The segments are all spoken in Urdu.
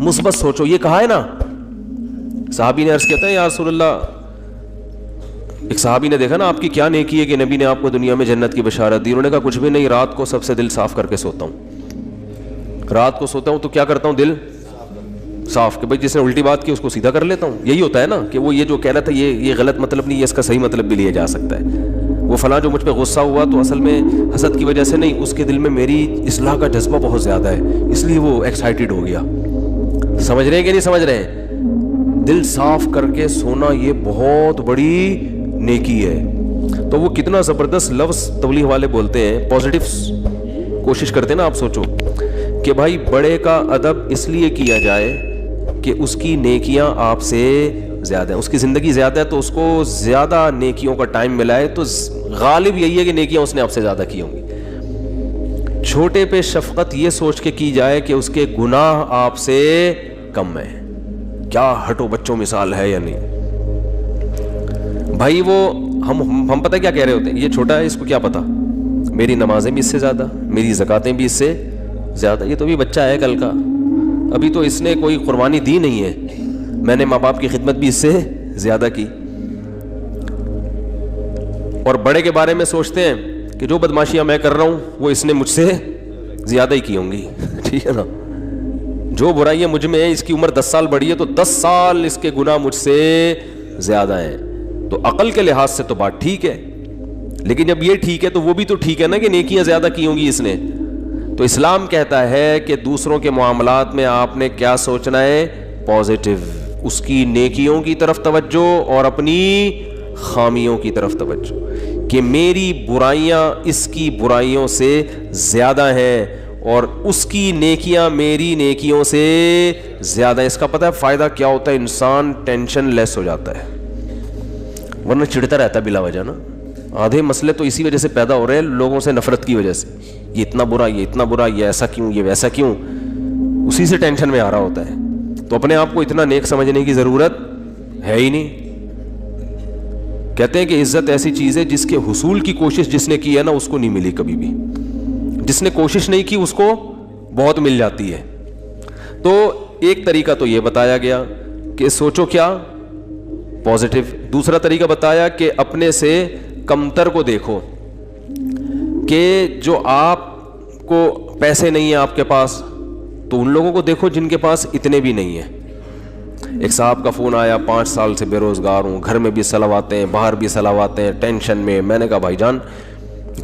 مثبت سوچو. یہ کہا ہے نا, صحابی نے عرض کیا تھا یا رسول اللہ, ایک صحابی نے دیکھا نا آپ کی کیا نیکی ہے کہ نبی نے آپ کو دنیا میں جنت کی بشارت دی. انہوں نے کہا کچھ بھی نہیں, رات کو سب سے دل صاف کر کے سوتا ہوں. رات کو سوتا ہوں تو کیا کرتا ہوں, دل صاف, کہ بھائی جس نے الٹی بات کی اس کو سیدھا کر لیتا ہوں. یہی ہوتا ہے نا کہ وہ یہ جو کہہ رہا تھا یہ غلط مطلب نہیں, یہ اس کا صحیح مطلب بھی لیا جا سکتا ہے. وہ فلاں جو مجھ پہ غصہ ہوا تو اصل میں حسد کی وجہ سے نہیں, اس کے دل میں میری اصلاح کا جذبہ بہت زیادہ ہے, اس لیے وہ ایکسائٹیڈ ہو گیا. سمجھ رہے ہیں کہ نہیں سمجھ رہے ہیں؟ دل صاف کر کے سونا یہ بہت بڑی نیکی ہے. تو وہ کتنا زبردست لفظ تبلیغ والے بولتے ہیں, پازیٹیو کوشش کرتے ہیں نا. آپ سوچو کہ بھائی بڑے کا ادب اس لیے کیا جائے کہ اس کی نیکیاں آپ سے زیادہ ہیں, اس کی زندگی زیادہ ہے تو اس کو زیادہ نیکیوں کا ٹائم ملا ہے, تو غالب یہی ہے کہ نیکیاں اس نے آپ سے زیادہ کی ہوں گی. چھوٹے پہ شفقت یہ سوچ کے کی جائے کہ اس کے گناہ آپ سے کم ہیں. کیا ہٹو بچوں مثال ہے یا نہیں بھائی؟ وہ ہم پتہ کیا کہہ رہے ہوتے ہیں, یہ چھوٹا ہے اس کو کیا پتا, میری نمازیں بھی اس سے زیادہ, میری زکاتیں بھی اس سے زیادہ. یہ تو بھی بچہ ہے کل کا, ابھی تو اس نے کوئی قربانی دی نہیں ہے, میں نے ماں باپ کی خدمت بھی اس سے زیادہ کی. اور بڑے کے بارے میں سوچتے ہیں کہ جو بدماشیاں میں کر رہا ہوں وہ اس نے مجھ سے زیادہ ہی کی ہوں گی. ٹھیک ہے نا, جو برائیاں مجھ میں ہیں, اس کی عمر 10 سال بڑی ہے تو 10 سال اس کے گناہ مجھ سے زیادہ ہیں. تو عقل کے لحاظ سے تو بات ٹھیک ہے, لیکن جب یہ ٹھیک ہے تو وہ بھی تو ٹھیک ہے نا کہ نیکیاں زیادہ کی ہوں گی اس نے. تو اسلام کہتا ہے کہ دوسروں کے معاملات میں آپ نے کیا سوچنا ہے, پازیٹیو, اس کی نیکیوں کی طرف توجہ اور اپنی خامیوں کی طرف توجہ, کہ میری برائیاں اس کی برائیوں سے زیادہ ہیں اور اس کی نیکیاں میری نیکیوں سے زیادہ. اس کا پتہ ہے فائدہ کیا ہوتا ہے, انسان ٹینشن لیس ہو جاتا ہے, ورنہ چڑھتا رہتا ہے بلا وجہ نا. آدھے مسئلے تو اسی وجہ سے پیدا ہو رہے ہیں, لوگوں سے نفرت کی وجہ سے, یہ اتنا برا, یہ اتنا برا, یہ ایسا کیوں, یہ ویسا کیوں, اسی سے ٹینشن میں آ رہا ہوتا ہے. تو اپنے آپ کو اتنا نیک سمجھنے کی ضرورت ہے ہی نہیں. کہتے ہیں کہ عزت ایسی چیز ہے جس کے حصول کی کوشش جس نے کی ہے نا اس کو نہیں ملی کبھی بھی, جس نے کوشش نہیں کی اس کو بہت مل جاتی ہے. تو ایک طریقہ تو یہ بتایا گیا کہ سوچو کیا, پازیٹیو. دوسرا طریقہ بتایا کہ اپنے سے کمتر کو دیکھو, کہ جو آپ کو پیسے نہیں ہیں آپ کے پاس تو ان لوگوں کو دیکھو جن کے پاس اتنے بھی نہیں ہیں. ایک صاحب کا فون آیا, 5 سال سے بے روزگار ہوں, گھر میں بھی صلواتیں ہیں, باہر بھی صلواتیں ہیں, ٹینشن میں. میں نے کہا بھائی جان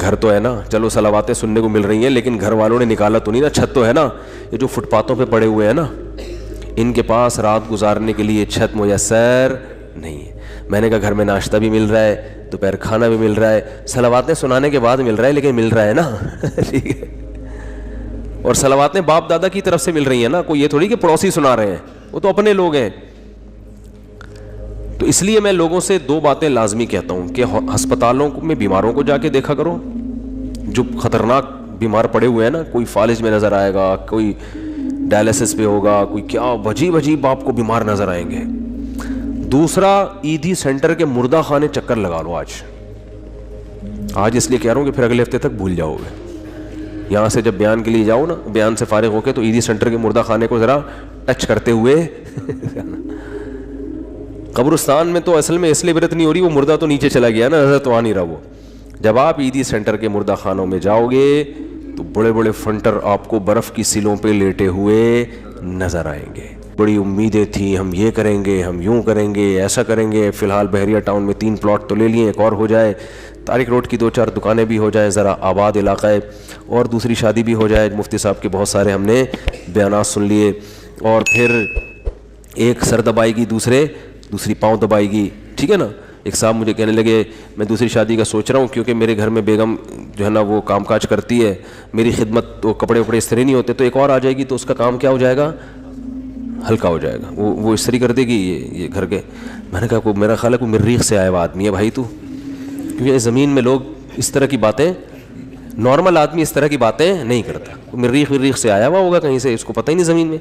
گھر تو ہے نا, چلو صلواتیں سننے کو مل رہی ہیں, لیکن گھر والوں نے نکالا تو نہیں نا, چھت تو ہے نا. یہ جو فٹ پاتھوں پہ پڑے ہوئے ہیں نا, ان کے پاس رات گزارنے کے لیے چھت میسر نہیں ہے. میں نے کہا گھر میں ناشتہ بھی مل رہا ہے, دوپہر کھانا بھی مل رہا ہے, صلواتیں سنانے کے بعد مل رہا ہے, لیکن مل رہا ہے نا. ٹھیک ہے, اور صلواتیں باپ دادا کی طرف سے مل رہی ہیں نا, کوئی یہ تھوڑی کہ پڑوسی سنا رہے ہیں, وہ تو اپنے لوگ ہیں. تو اس لیے میں لوگوں سے 2 باتیں لازمی کہتا ہوں کہ ہسپتالوں میں بیماروں کو جا کے دیکھا کرو, جو خطرناک بیمار پڑے ہوئے ہیں نا, کوئی فالج میں نظر آئے گا, کوئی ڈائلسس پہ ہوگا, کوئی کیا عجیب عجیب آپ کو بیمار نظر آئیں گے. دوسرا, عیدی سینٹر کے مردہ خانے چکر لگا لو آج اس لیے کہہ رہا ہوں کہ پھر اگلے ہفتے تک بھول جاؤ گے. یہاں سے جب بیان کے لیے جاؤ نا, بیان سے فارغ ہو کے, تو عیدی سینٹر کے مردہ خانے کو ذرا ٹچ کرتے ہوئے. قبرستان میں تو اصل میں اس لیے عبرت نہیں ہو رہی, وہ مردہ تو نیچے چلا گیا نا, نظر تو آ نہیں رہا وہ. جب آپ عیدی سینٹر کے مردہ خانوں میں جاؤ گے تو بڑے بڑے فنٹر آپ کو برف کی سیلوں پہ لیٹے ہوئے نظر آئیں گے. بڑی امیدیں تھیں, ہم یہ کریں گے, ہم یوں کریں گے, ایسا کریں گے. فی الحال بحریہ ٹاؤن میں 3 پلاٹ تو لے لیے, ایک اور ہو جائے, طارق روڈ کی 2-4 دکانیں بھی ہو جائیں, ذرا آباد علاقہ ہے, اور دوسری شادی بھی ہو جائے. مفتی صاحب کے بہت سارے ہم نے بیانات سن لیے, اور پھر ایک سر دبائے گی, دوسری پاؤں دبائے گی. ٹھیک ہے نا. ایک صاحب مجھے کہنے لگے میں دوسری شادی کا سوچ رہا ہوں کیونکہ میرے گھر میں بیگم جو ہے نا وہ کام کاج کرتی ہے, میری خدمت تو کپڑے وپڑے استری نہیں ہوتے, تو ایک اور آ جائے گی تو اس کا کام کیا ہو جائے گا, ہلکا ہو جائے گا, وہ استری کر دے گی یہ گھر کے. میں نے کہا میرا خیال ہے کوئی مریخ سے آیا ہوا آدمی ہے بھائی تو, کیونکہ زمین میں لوگ اس طرح کی باتیں, نارمل آدمی اس طرح کی باتیں نہیں کرتا. مریخ سے آیا ہوا ہوگا کہیں سے, اس کو پتہ ہی نہیں زمین میں.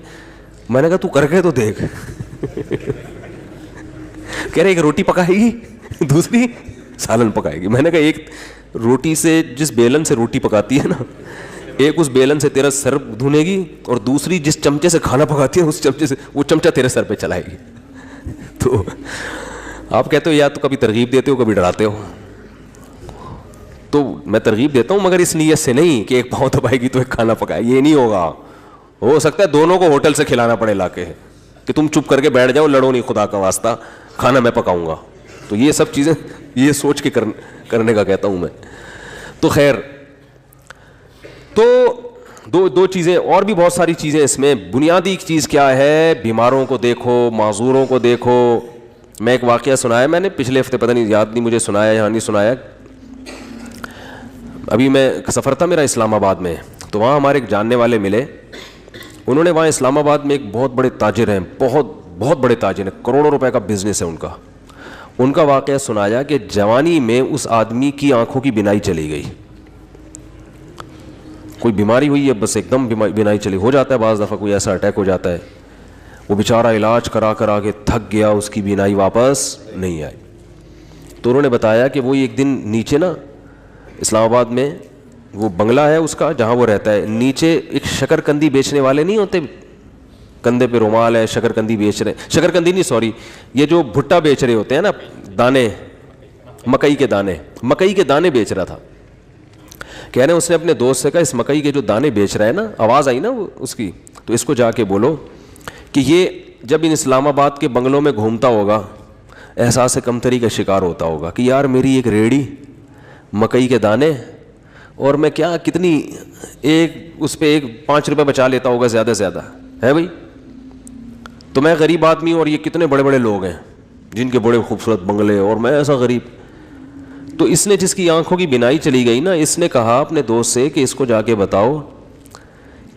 میں نے کہا تو کر کے تو دیکھ. کہہ رہے ایک روٹی پکائے گی, دوسری سالن پکائے گی. میں نے کہا ایک روٹی سے, جس بیلن سے روٹی پکاتی ہے نا, ایک اس بیلن سے تیرا سر دھونے گی اور دوسری جس چمچے سے کھانا پکاتی ہے اس چمچے سے وہ چمچہ تیرے سر پہ چلائے گی. تو آپ کہتے ہو یا تو کبھی ترغیب دیتے ہو کبھی ڈراتے ہو. تو میں ترغیب دیتا ہوں مگر اس نیت سے نہیں کہ ایک پاؤں دبائے گی تو ایک کھانا پکائے, یہ نہیں ہوگا. ہو سکتا ہے دونوں کو ہوٹل سے کھلانا پڑے لا کے کہ تم چپ کر کے بیٹھ جاؤ, لڑو نہیں, خدا کا واسطہ کھانا میں پکاؤں گا. تو یہ سب چیزیں یہ سوچ کے کرنے کا کہتا ہوں میں. تو خیر, تو دو چیزیں اور بھی بہت ساری چیزیں اس میں. بنیادی چیز کیا ہے, بیماروں کو دیکھو, معذوروں کو دیکھو. میں ایک واقعہ سنایا میں نے پچھلے ہفتے, پتہ نہیں یاد نہیں مجھے سنایا یا نہیں سنایا. ابھی میں سفر تھا میرا اسلام آباد میں, تو وہاں ہمارے ایک جاننے والے ملے. انہوں نے وہاں اسلام آباد میں ایک بہت بڑے تاجر ہیں, بہت بڑے تاجر ہیں, کروڑوں روپے کا بزنس ہے ان کا واقعہ سنایا کہ جوانی میں اس آدمی کی آنکھوں کی بینائی چلی گئی. کوئی بیماری ہوئی ہے, بس ایک دم بینائی چلی. ہو جاتا ہے بعض دفعہ کوئی ایسا اٹیک ہو جاتا ہے. وہ بیچارہ علاج کرا کے تھک گیا, اس کی بینائی واپس نہیں آئی. تو انہوں نے بتایا کہ وہ ایک دن نیچے نا اسلام آباد میں وہ بنگلہ ہے اس کا جہاں وہ رہتا ہے, نیچے ایک شکر کندی بیچنے والے نہیں ہوتے, کندھے پہ رومال ہے, شکر کندی بیچ رہے, شکر کندی نہیں سوری, یہ جو بھٹا بیچ رہے ہوتے ہیں نا, دانے, مکئی کے دانے بیچ رہا تھا. کہہ رہے ہیں اس نے اپنے دوست سے کہا اس مکئی کے جو دانے بیچ رہا ہے نا, آواز آئی نا اس کی, تو اس کو جا کے بولو کہ یہ جب ان اسلام آباد کے بنگلوں میں گھومتا ہوگا احساس کمتری کا شکار ہوتا ہوگا کہ یار میری ایک ریڑھی, مکئی کے دانے, اور میں کیا کتنی ایک اس پہ 5 روپے بچا لیتا ہوگا زیادہ سے زیادہ ہے بھائی. تو میں غریب آدمی ہوں اور یہ کتنے بڑے بڑے لوگ ہیں جن کے بڑے خوبصورت بنگلے, اور میں ایسا غریب. تو اس نے جس کی آنکھوں کی بینائی چلی گئی نا, اس نے کہا اپنے دوست سے کہ اس کو جا کے بتاؤ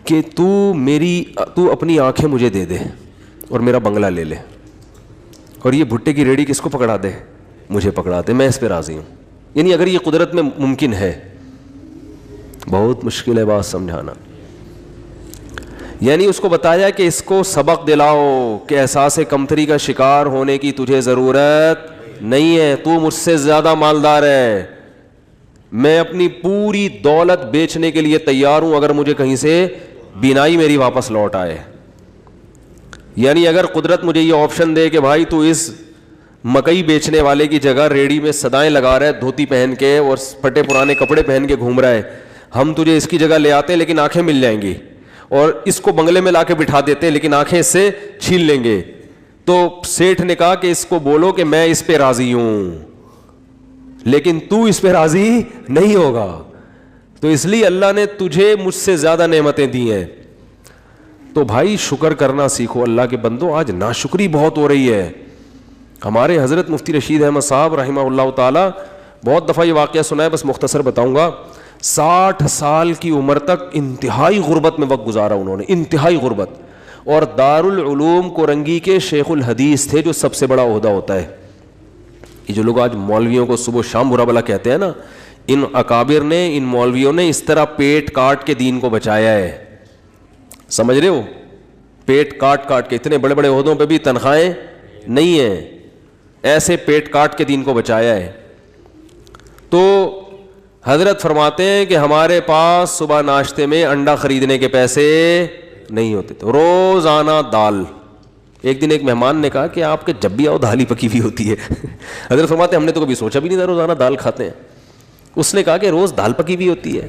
کہ تو اپنی آنکھیں مجھے دے دے اور میرا بنگلہ لے لے, اور یہ بھٹے کی ریڑھی کس کو پکڑا دے, مجھے پکڑا دے, میں اس پہ راضی ہوں. یعنی اگر یہ قدرت میں ممکن ہے, بہت مشکل ہے بات سمجھانا. یعنی اس کو بتایا کہ اس کو سبق دلاؤ کہ احساس کمتری کا شکار ہونے کی تجھے ضرورت نہیں ہے, تو مجھ سے زیادہ مالدار ہے, میں اپنی پوری دولت بیچنے کے لیے تیار ہوں اگر مجھے کہیں سے بینائی میری واپس لوٹ آئے. یعنی اگر قدرت مجھے یہ آپشن دے کہ بھائی تو اس مکئی بیچنے والے کی جگہ ریڑھی میں صدائیں لگا رہا ہے دھوتی پہن کے اور پھٹے پرانے کپڑے پہن کے گھوم رہا ہے, ہم تجھے اس کی جگہ لے آتے ہیں لیکن آنکھیں مل جائیں گی, اور اس کو بنگلے میں لا کے بٹھا دیتے ہیں لیکن آنکھیں اس سے چھین لیں گے. تو سیٹھ نے کہا کہ اس کو بولو کہ میں اس پہ راضی ہوں لیکن تو اس پہ راضی نہیں ہوگا, تو اس لیے اللہ نے تجھے مجھ سے زیادہ نعمتیں دی ہیں. تو بھائی شکر کرنا سیکھو اللہ کے بندو. آج ناشکری بہت ہو رہی ہے. ہمارے حضرت مفتی رشید احمد صاحب رحمہ اللہ تعالی, بہت دفعہ یہ واقعہ سنا ہے, بس مختصر بتاؤں گا. 60 سال کی عمر تک انتہائی غربت میں وقت گزارا انہوں نے, انتہائی غربت, اور دارالعلوم کورنگی کے شیخ الحدیث تھے, جو سب سے بڑا عہدہ ہوتا ہے. یہ جو لوگ آج مولویوں کو صبح شام برا بلا کہتے ہیں نا, ان اکابر نے, ان مولویوں نے اس طرح پیٹ کاٹ کے دین کو بچایا ہے. سمجھ رہے ہو, پیٹ کاٹ کے, اتنے بڑے بڑے عہدوں پہ بھی تنخواہیں نہیں ہیں, ایسے پیٹ کاٹ کے دین کو بچایا ہے. تو حضرت فرماتے ہیں کہ ہمارے پاس صبح ناشتے میں انڈا خریدنے کے پیسے نہیں ہوتے تھے, روزانہ دال. ایک دن ایک مہمان نے کہا کہ آپ کے جب بھی آؤ دال ہی پکی ہوئی ہوتی ہے. حضرت فرماتے ہیں ہم نے تو کبھی سوچا بھی نہیں تھا روزانہ دال کھاتے ہیں. اس نے کہا کہ روز دال پکی ہوئی ہوتی ہے.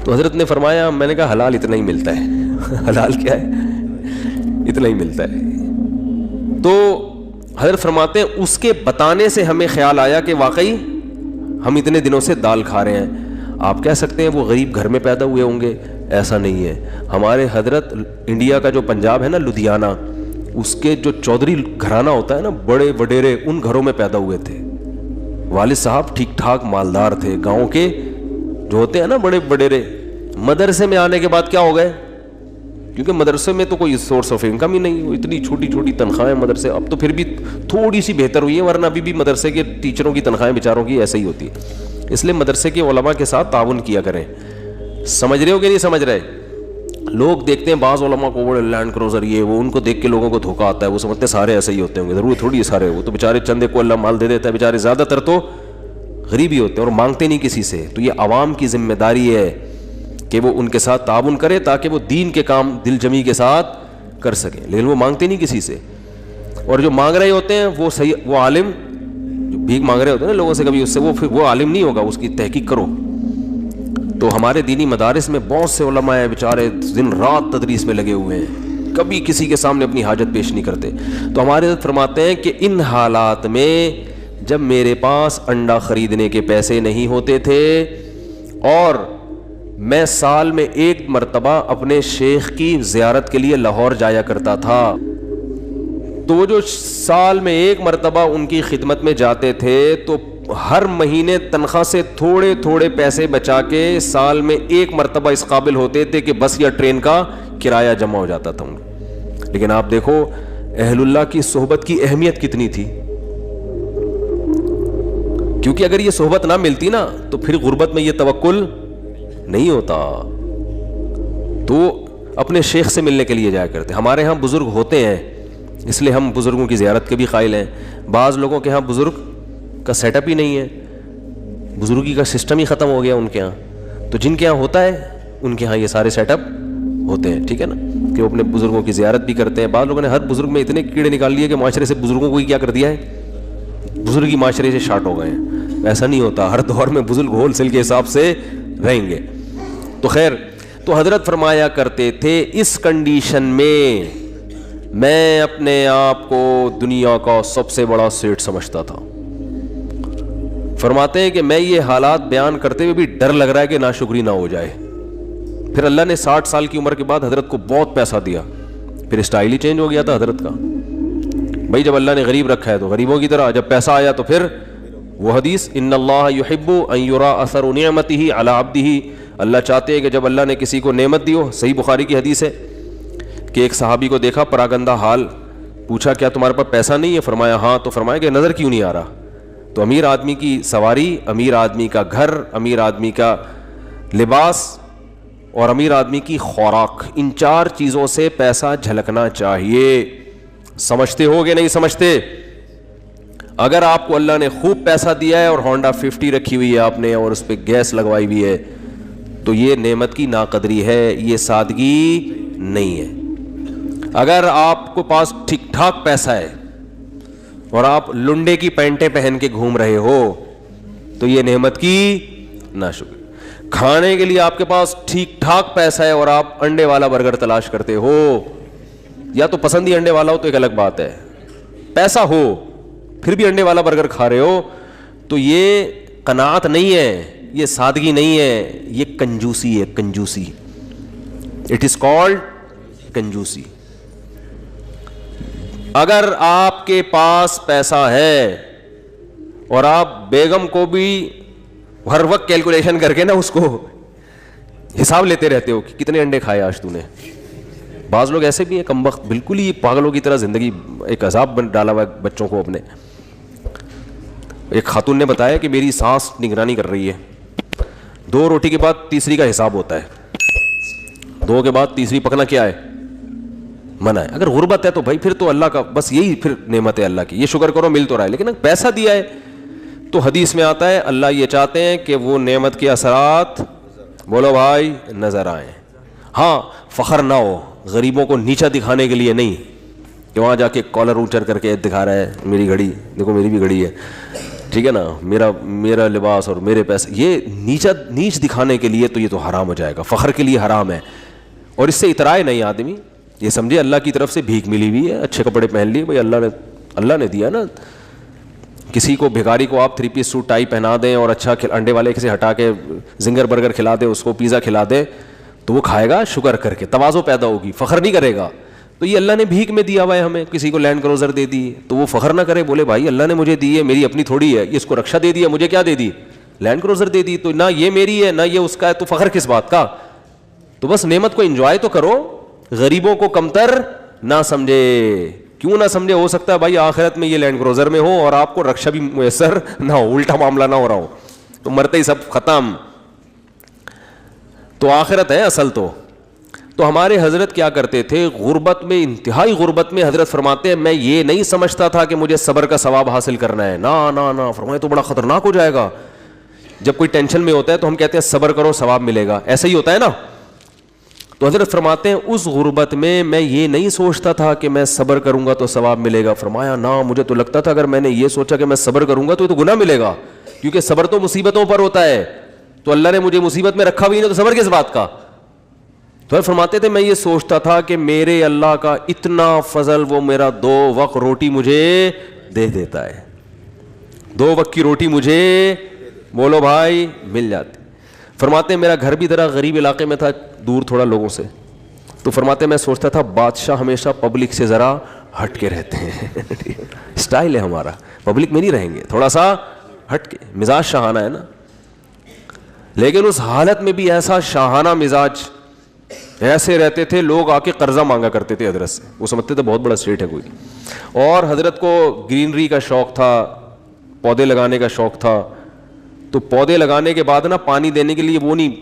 تو حضرت نے فرمایا, میں نے کہا حلال اتنا ہی ملتا ہے. حلال کیا ہے, اتنا ہی ملتا ہے. تو حضرت فرماتے ہیں اس کے بتانے سے ہمیں خیال آیا کہ واقعی ہم اتنے دنوں سے دال کھا رہے ہیں. آپ کہہ سکتے ہیں وہ غریب گھر میں پیدا ہوئے ہوں گے, ایسا نہیں ہے. ہمارے حضرت انڈیا کا جو پنجاب ہے نا, لدھیانہ, اس کے جو چودھری گھرانہ ہوتا ہے نا, بڑے وڈیرے, ان گھروں میں پیدا ہوئے تھے. والد صاحب ٹھیک ٹھاک مالدار تھے. گاؤں کے جو ہوتے ہیں نا بڑے وڈیرے, مدرسے میں آنے کے بعد کیا ہو گئے, کیونکہ مدرسے میں تو کوئی سورس آف انکم ہی نہیں, اتنی چھوٹی چھوٹی تنخواہیں مدرسے. اب تو پھر بھی تھوڑی سی بہتر ہوئی ہے, ورنہ ابھی بھی مدرسے کے ٹیچروں کی تنخواہیں بیچاروں کی ایسے ہی ہوتی ہے. اس لیے مدرسے کے علماء کے ساتھ تعاون کیا کریں. سمجھ رہے ہو کہ نہیں سمجھ رہے؟ لوگ دیکھتے ہیں بعض علماء کو بڑے لینڈ کروزر, یہ وہ, ان کو دیکھ کے لوگوں کو دھوکہ آتا ہے. وہ سمجھتے ہیں سارے ایسے ہی ہوتے ہوں گے, ضروری تھوڑی ہے سارے. وہ تو بیچارے چندے کو اللہ مال دے دیتا ہے, بیچارے زیادہ تر تو غریب ہی ہوتے ہیں اور مانگتے نہیں کسی سے. تو یہ عوام کی ذمہ داری ہے کہ وہ ان کے ساتھ تعاون کرے تاکہ وہ دین کے کام دل جمی کے ساتھ کر سکیں, لیکن وہ مانگتے نہیں کسی سے. اور جو مانگ رہے ہوتے ہیں وہ صحیح, وہ عالم جو بھیک مانگ رہے ہوتے ہیں نا لوگوں سے کبھی, اس سے وہ پھر وہ عالم نہیں ہوگا, اس کی تحقیق کرو. تو ہمارے دینی مدارس میں بہت سے علماء ہیں بیچارے دن رات تدریس میں لگے ہوئے ہیں, کبھی کسی کے سامنے اپنی حاجت پیش نہیں کرتے. تو ہمارے حضرت فرماتے ہیں کہ ان حالات میں جب میرے پاس انڈا خریدنے کے پیسے نہیں ہوتے تھے اور میں سال میں ایک مرتبہ اپنے شیخ کی زیارت کے لیے لاہور جایا کرتا تھا, تو وہ جو سال میں ایک مرتبہ ان کی خدمت میں جاتے تھے تو ہر مہینے تنخواہ سے تھوڑے تھوڑے پیسے بچا کے سال میں ایک مرتبہ اس قابل ہوتے تھے کہ بس یا ٹرین کا کرایہ جمع ہو جاتا تھا ان. لیکن آپ دیکھو اہل اللہ کی صحبت کی اہمیت کتنی تھی, کیونکہ اگر یہ صحبت نہ ملتی نا تو پھر غربت میں یہ توکل نہیں ہوتا. تو اپنے شیخ سے ملنے کے لیے جایا کرتے. ہمارے ہاں بزرگ ہوتے ہیں اس لیے ہم بزرگوں کی زیارت کے بھی قائل ہیں. بعض لوگوں کے ہاں بزرگ کا سیٹ اپ ہی نہیں ہے, بزرگی کا سسٹم ہی ختم ہو گیا ان کے ہاں. تو جن کے ہاں ہوتا ہے ان کے ہاں یہ سارے سیٹ اپ ہوتے ہیں, ٹھیک ہے نا, کہ وہ اپنے بزرگوں کی زیارت بھی کرتے ہیں. بعض لوگوں نے ہر بزرگ میں اتنے کیڑے نکال لیے کہ معاشرے سے بزرگوں کو ہی کیا کر دیا ہے, بزرگی معاشرے سے شارٹ ہو گئے ہیں. ایسا نہیں ہوتا, ہر دور میں بزرگ ہول سیل کے حساب سے رہیں گے. تو خیر, تو حضرت فرمایا کرتے تھے اس کنڈیشن میں اپنے آپ کو دنیا کا سب سے بڑا سیٹ سمجھتا تھا. فرماتے ہیں کہ میں یہ حالات بیان کرتے ہوئے بھی ڈر لگ رہا ہے کہ ناشکری نہ ہو جائے. پھر اللہ نے 60 سال کی عمر کے بعد حضرت کو بہت پیسہ دیا, پھر اسٹائل ہی چینج ہو گیا تھا حضرت کا. بھائی جب اللہ نے غریب رکھا ہے تو غریبوں کی طرح, جب پیسہ آیا تو پھر وہ حدیث ان اللہ یحب ان یرا اثر نعمتہ علی عبدہ, اللہ چاہتے ہیں کہ جب اللہ نے کسی کو نعمت دی ہو. صحیح بخاری کی حدیث ہے کہ ایک صحابی کو دیکھا پراگندہ حال, پوچھا کیا تمہارے پاس پیسہ نہیں ہے؟ فرمایا ہاں. تو فرمایا کہ نظر کیوں نہیں آ رہا؟ تو امیر آدمی کی سواری, امیر آدمی کا گھر, امیر آدمی کا لباس اور امیر آدمی کی خوراک, ان 4 چیزوں سے پیسہ جھلکنا چاہیے. سمجھتے ہو گے نہیں سمجھتے؟ اگر آپ کو اللہ نے خوب پیسہ دیا ہے اور ہونڈا 50 رکھی ہوئی ہے آپ نے اور اس پہ گیس لگوائی ہوئی ہے تو یہ نعمت کی ناقدری ہے, یہ سادگی نہیں ہے. اگر آپ کو پاس ٹھیک ٹھاک پیسہ ہے اور آپ لنڈے کی پینٹیں پہن کے گھوم رہے ہو تو یہ نعمت کی ناشکری. کھانے کے لیے آپ کے پاس ٹھیک ٹھاک پیسہ ہے اور آپ انڈے والا برگر تلاش کرتے ہو, یا تو پسند ہی انڈے والا ہو تو ایک الگ بات ہے, پیسہ ہو پھر بھی انڈے والا برگر کھا رہے ہو, تو یہ قناعت نہیں ہے, یہ سادگی نہیں ہے, یہ کنجوسی ہے. کنجوسی, اٹ از کالڈ کنجوسی. اگر آپ کے پاس پیسہ ہے اور آپ بیگم کو بھی ہر وقت کیلکولیشن کر کے نا اس کو حساب لیتے رہتے ہو کہ کتنے انڈے کھائے آج تو نے. بعض لوگ ایسے بھی ہیں کم وقت, بالکل ہی پاگلوں کی طرح زندگی ایک عذاب بن ڈالا ہوا ہے بچوں کو اپنے. ایک خاتون نے بتایا کہ میری سانس نگرانی کر رہی ہے, 2 روٹی کے بعد تیسری کا حساب ہوتا ہے, 2 کے بعد تیسری پکنا کیا ہے, منع ہے. اگر غربت ہے تو بھائی پھر تو اللہ کا بس یہی پھر نعمت ہے اللہ کی, یہ شکر کرو مل تو رہا ہے. لیکن اگر پیسہ دیا ہے تو حدیث میں آتا ہے اللہ یہ چاہتے ہیں کہ وہ نعمت کے اثرات بولو بھائی نظر آئیں. ہاں فخر نہ ہو, غریبوں کو نیچا دکھانے کے لیے نہیں کہ وہاں جا کے کالر اونچر کر کے دکھا رہا ہے میری گھڑی دیکھو میری بھی گھڑی ہے, ٹھیک ہے نا, میرا لباس اور میرے پیسے, یہ نیچ دکھانے کے لیے تو یہ تو حرام ہو جائے گا, فخر کے لیے حرام ہے. اور اس سے اترائے نہیں آدمی, یہ سمجھے اللہ کی طرف سے بھیک ملی ہوئی ہے, اچھے کپڑے پہن لیے, بھائی اللہ نے دیا نا. کسی کو بھکاری کو آپ 3 پیس سوٹ ٹائی پہنا دیں اور اچھا انڈے والے سے ہٹا کے زنگر برگر کھلا دیں, اس کو پیزا کھلا دیں تو وہ کھائے گا شکر کر کے, تواضع پیدا ہوگی, فخر نہیں کرے گا. تو یہ اللہ نے بھیک میں دیا ہوا ہے ہمیں, کسی کو لینڈ کروزر دے دی تو وہ فخر نہ کرے, بولے بھائی اللہ نے مجھے دی ہے, میری اپنی تھوڑی ہے, یہ اس کو رکشا دے دیا, مجھے کیا دے دی, لینڈ کروزر دے دی, تو نہ یہ میری ہے نہ یہ اس کا ہے, تو فخر کس بات کا. تو بس نعمت کو انجوائے تو کرو, غریبوں کو کمتر نہ سمجھے. کیوں نہ سمجھے, ہو سکتا ہے بھائی آخرت میں یہ لینڈ کروزر میں ہو اور آپ کو رکشا بھی میسر نہ ہو, الٹا معاملہ نہ ہو رہا ہو, تو مرتے ہی سب ختم. تو آخرت ہے اصل. تو ہمارے حضرت کیا کرتے تھے, غربت میں, انتہائی غربت میں, حضرت فرماتے ہیں میں یہ نہیں سمجھتا تھا کہ مجھے صبر کا ثواب حاصل کرنا ہے, نہ فرمائے تو بڑا خطرناک ہو جائے گا جب کوئی ٹینشن میں ہوتا ہے تو ہم کہتے ہیں صبر کرو ثواب ملے گا, ایسا ہی ہوتا ہے نا. تو حضرت فرماتے ہیں اس غربت میں یہ نہیں سوچتا تھا کہ میں صبر کروں گا تو ثواب ملے گا. فرمایا نا, مجھے تو لگتا تھا اگر میں نے یہ سوچا کہ میں صبر کروں گا تو یہ تو گناہ ملے گا, کیونکہ صبر تو مصیبتوں پر ہوتا ہے, تو اللہ نے مجھے مصیبت میں رکھا بھی نہیں, تو صبر کس بات کا. تو فرماتے تھے میں یہ سوچتا تھا کہ میرے اللہ کا اتنا فضل, وہ میرا 2 وقت روٹی مجھے دے دیتا ہے, 2 وقت کی روٹی مجھے, بولو بھائی, مل جاتی. فرماتے ہیں میرا گھر بھی ذرا غریب علاقے میں تھا, دور تھوڑا لوگوں سے, تو فرماتے ہیں میں سوچتا تھا بادشاہ ہمیشہ پبلک سے ذرا ہٹ کے رہتے ہیں, اسٹائل ہے ہمارا, پبلک میں نہیں رہیں گے, تھوڑا سا ہٹ کے, مزاج شاہانہ ہے نا. لیکن اس حالت میں بھی ایسا شاہانہ مزاج, ایسے رہتے تھے, لوگ آ کے قرضہ مانگا کرتے تھے حضرت سے, وہ سمجھتے تھے بہت بڑا سیٹ ہے کوئی. اور حضرت کو گرینری کا شوق تھا, پودے لگانے کا شوق تھا, تو پودے لگانے کے بعد نا پانی دینے کے لیے وہ نہیں,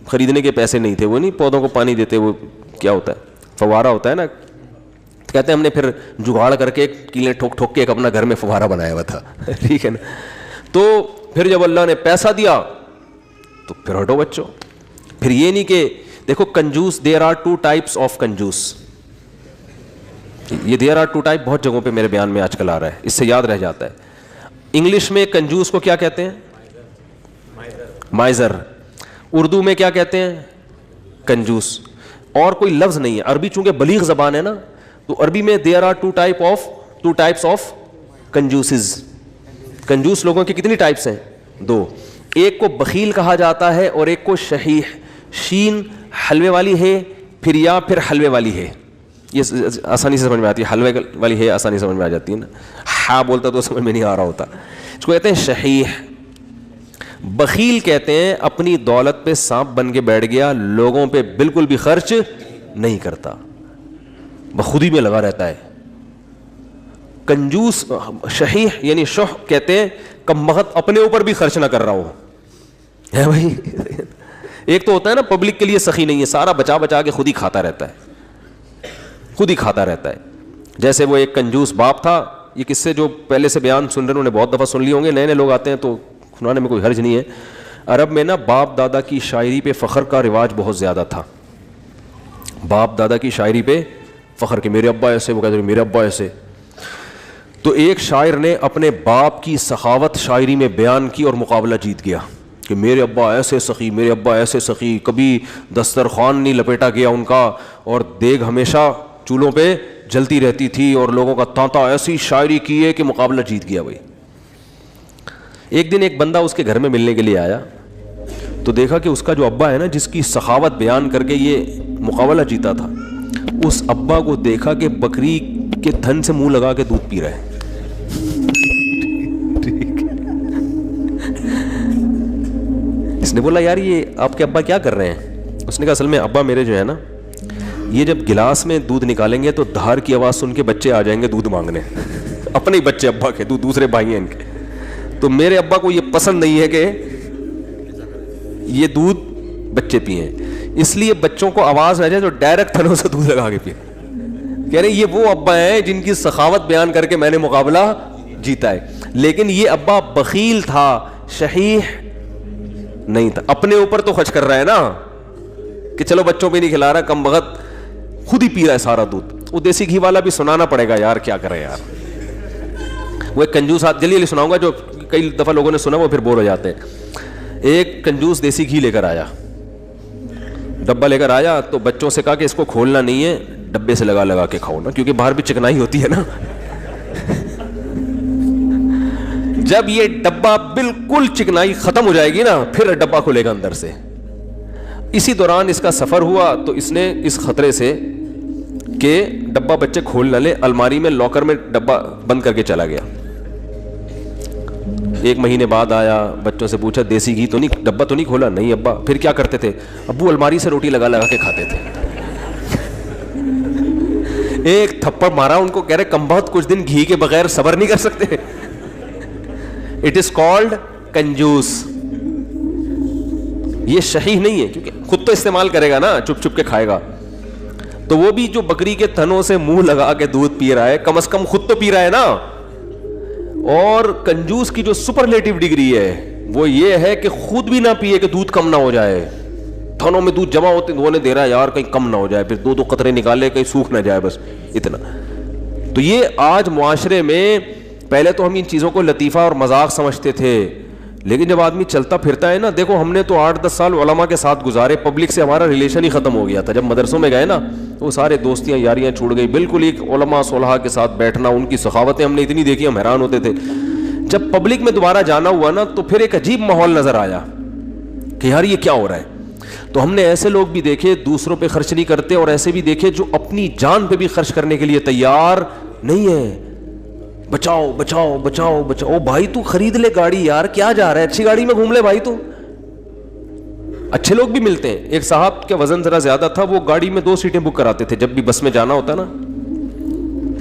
خریدنے کے پیسے نہیں تھے, وہ نہیں پودوں کو پانی دیتے, وہ کیا ہوتا ہے, فوارہ ہوتا ہے نا, کہتے ہیں ہم نے پھر جگاڑ کر کے کیلیں ٹھوک ٹھوک کے ایک اپنا گھر میں فوارہ بنایا ہوا تھا, ٹھیک ہے نا. تو پھر جب اللہ نے پیسہ دیا تو پھر ہٹو بچوں. پھر یہ نہیں کہ دیکھو کنجوس, دیر آر 2 ٹائپس آف کنجوس, یہ دیر آر 2 ٹائپ بہت جگہوں پہ میرے بیان میں آج کل آ رہا ہے, اس سے یاد رہ جاتا ہے. انگلش میں کنجوس کو کیا کہتے ہیں, مائزر. اردو میں کیا کہتے ہیں, کنجوس. اور کوئی لفظ نہیں ہے, عربی چونکہ بلیغ زبان ہے نا, تو عربی میں دیر آر 2 ٹائپس آف کنجوسز. کنجوس لوگوں کی کتنی ٹائپس ہیں, 2. ایک کو بخیل کہا جاتا ہے اور ایک کو شحیح, شین حلوے والی ہے, پھر یا پھر حلوے والی ہے, یہ آسانی سے سمجھ میں آتی ہے, حلوے والی ہے آسانی سے سمجھ میں آ جاتی ہے نا, ہاں بولتا تو سمجھ میں نہیں آ رہا ہوتا. اس کو کہتے ہیں شحیح. بخیل کہتے ہیں اپنی دولت پہ سانپ بن کے بیٹھ گیا, لوگوں پہ بالکل بھی خرچ نہیں کرتا, بخودی میں لگا رہتا ہے. کنجوس, شحیح یعنی شح کہتے ہیں کمبخت, اپنے اوپر بھی خرچ نہ کر رہا ہو, ہے بھائی. ایک تو ہوتا ہے نا پبلک کے لیے سخی نہیں ہے, سارا بچا بچا کے خود ہی کھاتا رہتا ہے, خود ہی کھاتا رہتا ہے. جیسے وہ ایک کنجوس باپ تھا, یہ قصے جو پہلے سے بیان سن رہے ہیں انہوں نے بہت دفعہ سن لیے ہوں گے, نئے نئے لوگ آتے ہیں تو سنانے میں کوئی حرج نہیں ہے. عرب میں نا باپ دادا کی شاعری پہ فخر کا رواج بہت زیادہ تھا, باپ دادا کی شاعری پہ فخر کہ میرے ابا ایسے, وہ کہتے ہیں میرے ابا ایسے. تو ایک شاعر نے اپنے باپ کی سخاوت شاعری میں بیان کی اور مقابلہ جیت گیا کہ میرے ابا ایسے سخی, میرے ابا ایسے سخی, کبھی دسترخوان نہیں لپیٹا گیا ان کا, اور دیگ ہمیشہ چولہوں پہ جلتی رہتی تھی, اور لوگوں کا تانتا, ایسی شاعری کی ہے کہ مقابلہ جیت گیا بھائی. ایک دن ایک بندہ اس کے گھر میں ملنے کے لیے آیا, تو دیکھا کہ اس کا جو ابا ہے نا, جس کی سخاوت بیان کر کے یہ مقابلہ جیتا تھا, اس ابا کو دیکھا کہ بکری کے تھن سے منہ لگا کے دودھ پی رہا ہے. اس نے بولا یار یہ آپ کے ابا کیا کر رہے ہیں؟ اس نے کہا اصل میں ابا میرے جو ہے نا, یہ جب گلاس میں دودھ نکالیں گے تو دھار کی آواز سن کے بچے آ جائیں گے دودھ مانگنے, اپنے ہی بچے ابا کے, دوسرے بھائی ہیں ان کے. تو میرے ابا کو یہ پسند نہیں ہے کہ یہ دودھ بچے پئیں, اس لیے بچوں کو آواز نہ جائے تو ڈائریکٹ تھنوں سے دودھ لگا کے پئیں. کہہ رہے یہ وہ ابا ہیں جن کی سخاوت بیان کر کے میں نے مقابلہ جیتا ہے. لیکن یہ ابا بخیل تھا, شحیح نہیں تھا, اپنے اوپر تو خرچ کر رہا ہے نا کہ چلو بچوں پہ نہیں کھلا رہا, کم بخت خود ہی پی رہا ہے سارا دودھ. وہ دیسی گھی والا بھی سنانا پڑے گا یار, کیا کرے یار. وہ ایک کنجوس, جلدی جلدی سناؤں گا, جو کئی دفعہ لوگوں نے سنا وہ پھر بور ہو جاتے ہیں. ایک کنجوس دیسی گھی لے کر آیا, ڈبہ لے کر آیا, تو بچوں سے کہا کہ اس کو کھولنا نہیں ہے, ڈبے سے لگا لگا کے کھاؤ نا, کیونکہ باہر بھی چکنائی ہوتی ہے نا. جب یہ ڈبہ بالکل چکنائی ختم ہو جائے گی نا, پھر ڈبہ کھلے گا اندر سے. اسی دوران اس کا سفر ہوا تو اس نے اس خطرے سے کہ ڈبہ بچے کھول نہ لے, الماری میں لاکر میں ڈبہ بند کر کے چلا گیا. 1 مہینے بعد آیا, بچوں سے پوچھا دیسی گھی تو نہیں, ڈبہ تو نہیں کھولا؟ نہیں ابا. پھر کیا کرتے تھے؟ ابو الماری سے روٹی لگا لگا کے کھاتے تھے. ایک تھپڑ مارا ان کو, کہہ رہے کم بہت کچھ دن گھی کے بغیر صبر نہیں کر سکتے. اٹ از کالڈ کنجوس. یہ شحیح نہیں ہے, کیونکہ خود تو استعمال کرے گا نا, چپ چپ کے کھائے گا. تو وہ بھی جو بکری کے تھنوں سے منہ لگا کے دودھ پی رہا ہے, کم از کم خود تو پی رہا ہے نا. اور کنجوس کی جو سپرلیٹو ڈگری ہے وہ یہ ہے کہ خود بھی نہ پیے کہ دودھ کم نہ ہو جائے. تھنوں میں دودھ جمع ہوتے وہ نے دے رہا ہے یار کہیں کم نہ ہو جائے, پھر 2 قطرے نکالے کہیں سوکھ نہ جائے, بس اتنا. تو یہ آج معاشرے میں, پہلے تو ہم ان چیزوں کو لطیفہ اور مذاق سمجھتے تھے, لیکن جب آدمی چلتا پھرتا ہے نا, دیکھو ہم نے تو 8-10 سال علماء کے ساتھ گزارے, پبلک سے ہمارا ریلیشن ہی ختم ہو گیا تھا. جب مدرسوں میں گئے نا تو وہ سارے دوستیاں یاریاں چھوڑ گئی, بالکل ایک علماء صلحاء کے ساتھ بیٹھنا, ان کی سخاوتیں ہم نے اتنی دیکھی ہم حیران ہوتے تھے. جب پبلک میں دوبارہ جانا ہوا نا تو پھر ایک عجیب ماحول نظر آیا کہ یار یہ کیا ہو رہا ہے. تو ہم نے ایسے لوگ بھی دیکھے دوسروں پہ خرچ نہیں کرتے, اور ایسے بھی دیکھے جو اپنی جان پہ بھی خرچ کرنے کے لیے تیار نہیں ہے. بچاؤ بچاؤ بچاؤ بچاؤ. بھائی تو خرید لے گاڑی یار, کیا جا رہا ہے, اچھی گاڑی میں گھوم لے بھائی. تو اچھے لوگ بھی ملتے ہیں. ایک صاحب کا وزن ذرا زیادہ تھا, وہ گاڑی میں 2 سیٹیں بک کراتے تھے جب بھی بس میں جانا ہوتا نا.